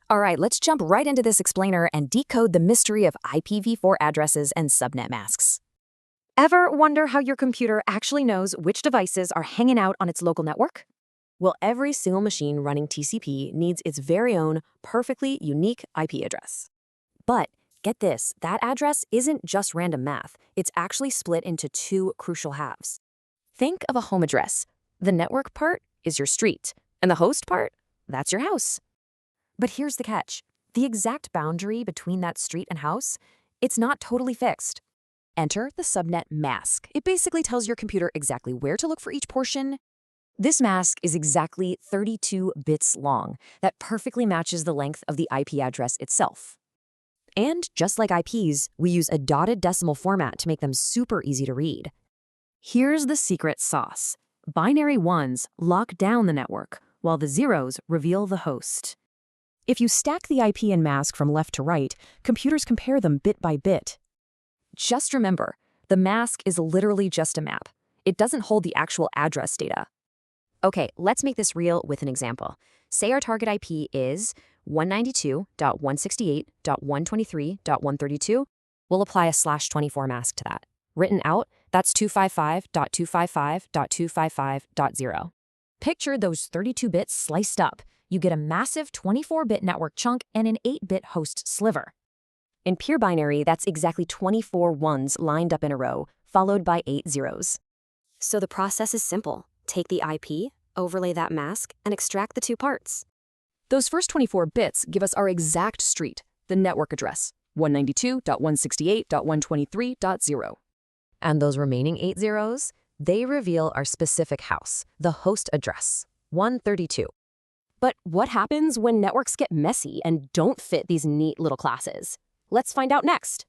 All right, let's jump right into this explainer and decode the mystery of IPv4 addresses and subnet masks. Ever wonder how your computer actually knows which devices are hanging out on its local network? Well, every single machine running TCP needs its very own, perfectly unique IP address. But get this, that address isn't just random math. It's actually split into two crucial halves. Think of a home address. The network part is your street, and the host part, that's your house. But here's the catch. The exact boundary between that street and house, it's not totally fixed. Enter the subnet mask. It basically tells your computer exactly where to look for each portion. This mask is exactly 32 bits long. That perfectly matches the length of the IP address itself. And just like IPs, we use a dotted decimal format to make them super easy to read. Here's the secret sauce. Binary ones lock down the network, while the zeros reveal the host. If you stack the IP and mask from left to right, computers compare them bit by bit. Just remember, the mask is literally just a map. It doesn't hold the actual address data. Okay, let's make this real with an example. Say our target IP is 192.168.123.132. We'll apply a /24 mask to that. Written out, that's 255.255.255.0. Picture those 32 bits sliced up. You get a massive 24-bit network chunk and an 8-bit host sliver. In pure binary, that's exactly 24 ones lined up in a row, followed by 8 zeros. So the process is simple. Take the IP, overlay that mask, and extract the two parts. Those first 24 bits give us our exact street, the network address, 192.168.123.0. And those remaining 8 zeros, they reveal our specific house, the host address, 132. But what happens when networks get messy and don't fit these neat little classes? Let's find out next.